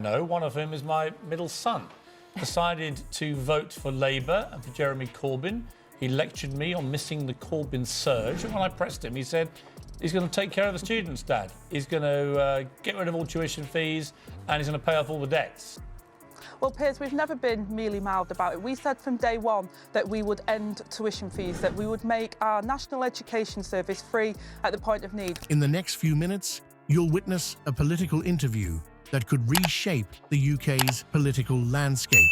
No, one of whom is my middle son, decided to vote for Labour and for Jeremy Corbyn. He lectured me on missing the Corbyn surge, and when I pressed him, he said, he's going to take care of the students, Dad. He's going to get rid of all tuition fees, and he's going to pay off all the debts. Well, Piers, we've never been mealy-mouthed about it. We said from day one that we would end tuition fees, that we would make our national education service free at the point of need. In the next few minutes, you'll witness a political interview that could reshape the UK's political landscape.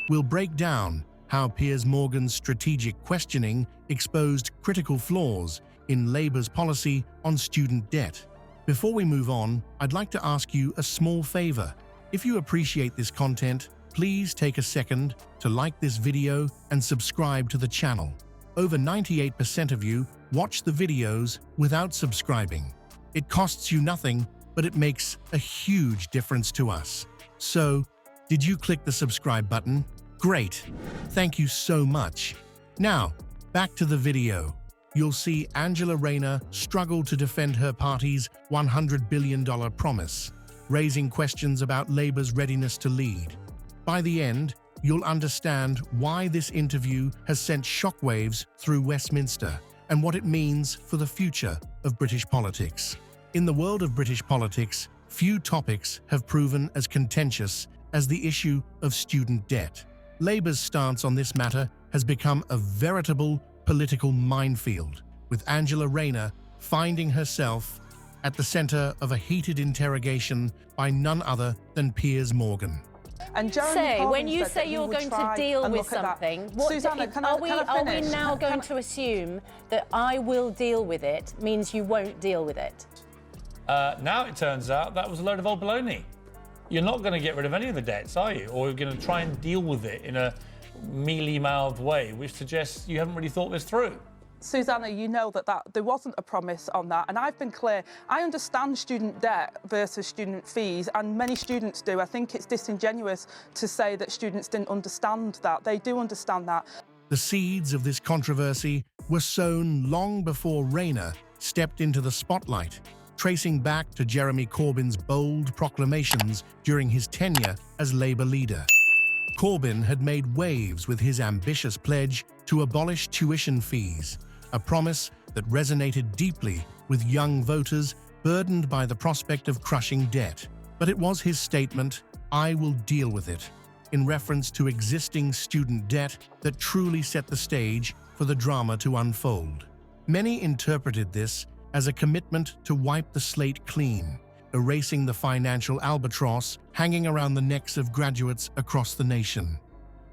We'll break down how Piers Morgan's strategic questioning exposed critical flaws in Labour's policy on student debt. Before we move on, I'd like to ask you a small favour. If you appreciate this content, please take a second to like this video and subscribe to the channel. Over 98% of you watch the videos without subscribing. It costs you nothing, but it makes a huge difference to us. So, did you click the subscribe button? Great! Thank you so much. Now, back to the video. You'll see Angela Rayner struggle to defend her party's $100 billion promise, raising questions about Labour's readiness to lead. By the end, you'll understand why this interview has sent shockwaves through Westminster and what it means for the future of British politics. In the world of British politics, few topics have proven as contentious as the issue of student debt. Labour's stance on this matter has become a veritable political minefield, with Angela Rayner finding herself at the centre of a heated interrogation by none other than Piers Morgan. And Jeremy Corbyn when you said say that you're going to try deal and with look at that. something, Susanna, are we finish? now going to assume that I will deal with it means you won't deal with it? Now it turns out that was a load of old baloney. You're not going to get rid of any of the debts, are you? Or you're going to try and deal with it in a mealy-mouthed way, which suggests you haven't really thought this through. Susanna, you know that there wasn't a promise on that, and I've been clear. I understand student debt versus student fees, and many students do. I think it's disingenuous to say that students didn't understand that. They do understand that. The seeds of this controversy were sown long before Rayner stepped into the spotlight, tracing back to Jeremy Corbyn's bold proclamations during his tenure as Labour leader. Corbyn had made waves with his ambitious pledge to abolish tuition fees, a promise that resonated deeply with young voters burdened by the prospect of crushing debt. But it was his statement, "I will deal with it," in reference to existing student debt, that truly set the stage for the drama to unfold. Many interpreted this as a commitment to wipe the slate clean, erasing the financial albatross hanging around the necks of graduates across the nation.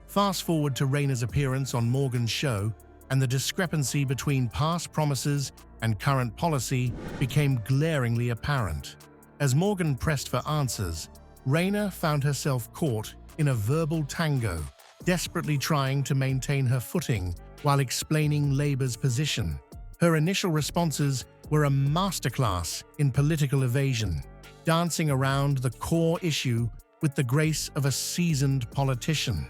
Fast forward to Rayner's appearance on Morgan's show, and the discrepancy between past promises and current policy became glaringly apparent. As Morgan pressed for answers, Rayner found herself caught in a verbal tango, desperately trying to maintain her footing while explaining Labour's position. Her initial responses were a masterclass in political evasion, dancing around the core issue with the grace of a seasoned politician.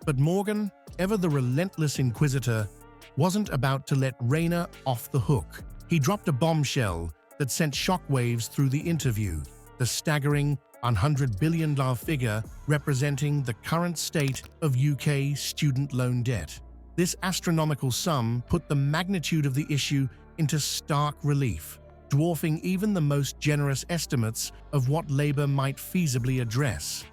But Morgan, ever the relentless inquisitor, wasn't about to let Rayner off the hook. He dropped a bombshell that sent shockwaves through the interview, the staggering $100 billion figure representing the current state of UK student loan debt. This astronomical sum put the magnitude of the issue into stark relief, dwarfing even the most generous estimates of what Labour might feasibly address.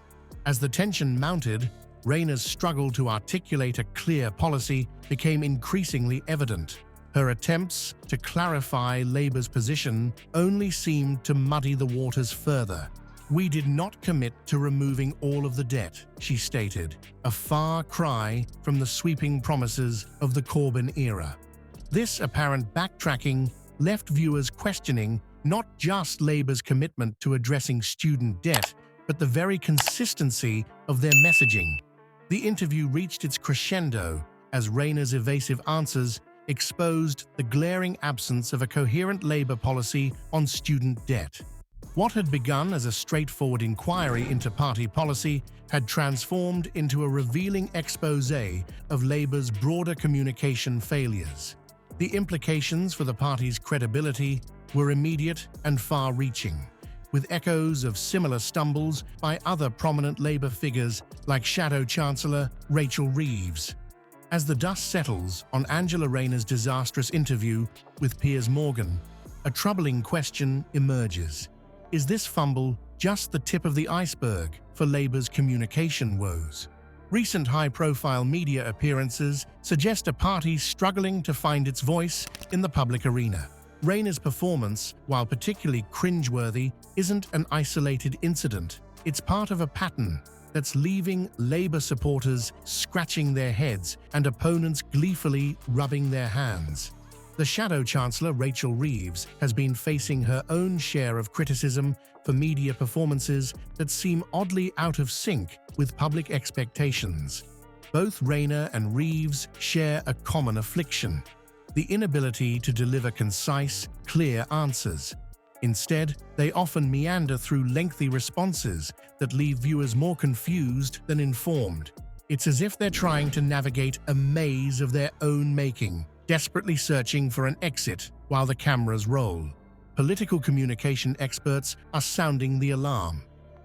As the tension mounted, Rayner's struggle to articulate a clear policy became increasingly evident. Her attempts to clarify Labour's position only seemed to muddy the waters further. "We did not commit to removing all of the debt," she stated, a far cry from the sweeping promises of the Corbyn era. This apparent backtracking left viewers questioning not just Labour's commitment to addressing student debt, but the very consistency of their messaging. The interview reached its crescendo as Rayner's evasive answers exposed the glaring absence of a coherent Labour policy on student debt. What had begun as a straightforward inquiry into party policy had transformed into a revealing exposé of Labour's broader communication failures. The implications for the party's credibility were immediate and far-reaching. with echoes of similar stumbles by other prominent Labour figures like Shadow Chancellor Rachel Reeves. As the dust settles on Angela Rayner's disastrous interview with Piers Morgan, a troubling question emerges. Is this fumble just the tip of the iceberg for Labour's communication woes? Recent high-profile media appearances suggest a party struggling to find its voice in the public arena. Rayner's performance, while particularly cringeworthy, isn't an isolated incident. It's part of a pattern that's leaving Labour supporters scratching their heads and opponents gleefully rubbing their hands. The Shadow Chancellor, Rachel Reeves, has been facing her own share of criticism for media performances that seem oddly out of sync with public expectations. Both Rayner and Reeves share a common affliction: the inability to deliver concise, clear answers. Instead, they often meander through lengthy responses that leave viewers more confused than informed. It's as if they're trying to navigate a maze of their own making, desperately searching for an exit while the cameras roll. Political communication experts are sounding the alarm.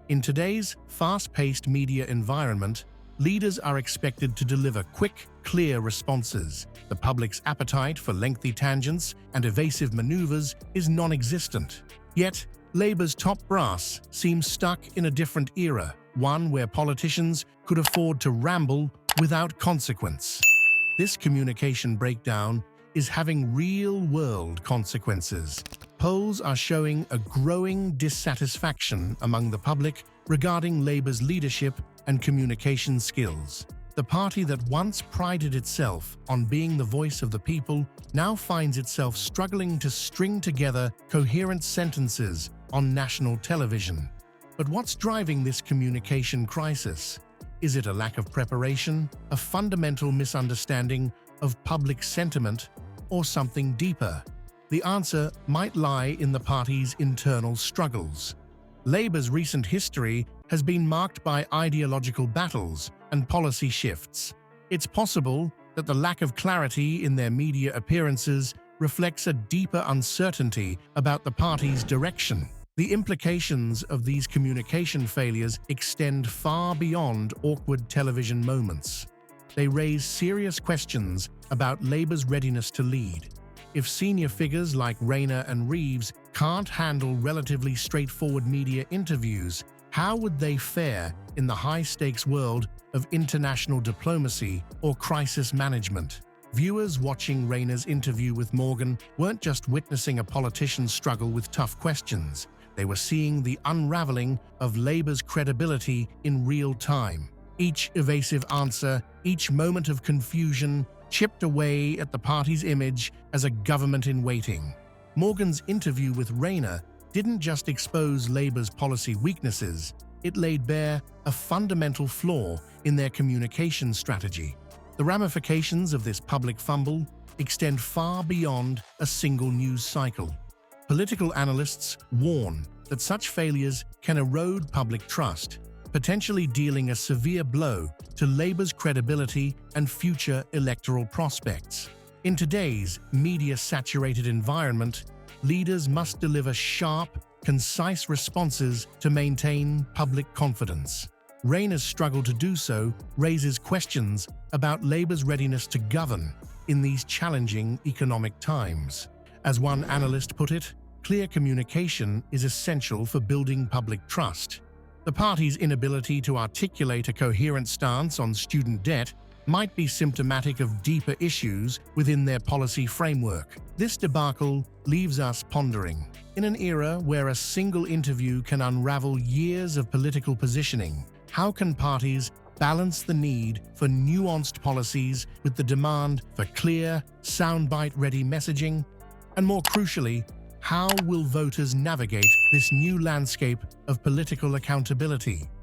In today's fast-paced media environment, leaders are expected to deliver quick, clear responses. The public's appetite for lengthy tangents and evasive maneuvers is non-existent. Yet, Labour's top brass seems stuck in a different era, one where politicians could afford to ramble without consequence. This communication breakdown is having real-world consequences. Polls are showing a growing dissatisfaction among the public regarding Labour's leadership and communication skills. The party that once prided itself on being the voice of the people now finds itself struggling to string together coherent sentences on national television. But what's driving this communication crisis? Is it a lack of preparation, a fundamental misunderstanding of public sentiment, or something deeper? The answer might lie in the party's internal struggles. Labour's recent history has been marked by ideological battles and policy shifts. It's possible that the lack of clarity in their media appearances reflects a deeper uncertainty about the party's direction. The implications of these communication failures extend far beyond awkward television moments. They raise serious questions about Labour's readiness to lead. If senior figures like Rayner and Reeves can't handle relatively straightforward media interviews, how would they fare in the high-stakes world of international diplomacy or crisis management? Viewers watching Rayner's interview with Morgan weren't just witnessing a politician struggle with tough questions. They were seeing the unraveling of Labour's credibility in real time. Each evasive answer, each moment of confusion, chipped away at the party's image as a government in waiting. Morgan's interview with Rayner didn't just expose Labour's policy weaknesses, it laid bare a fundamental flaw in their communication strategy. The ramifications of this public fumble extend far beyond a single news cycle. Political analysts warn that such failures can erode public trust, potentially dealing a severe blow to Labour's credibility and future electoral prospects. In today's media-saturated environment, leaders must deliver sharp, concise responses to maintain public confidence. Rayner's struggle to do so raises questions about Labour's readiness to govern in these challenging economic times. As one analyst put it, clear communication is essential for building public trust. The party's inability to articulate a coherent stance on student debt might be symptomatic of deeper issues within their policy framework. This debacle leaves us pondering. In an era where a single interview can unravel years of political positioning, how can parties balance the need for nuanced policies with the demand for clear, soundbite-ready messaging? And more crucially, how will voters navigate this new landscape of political accountability?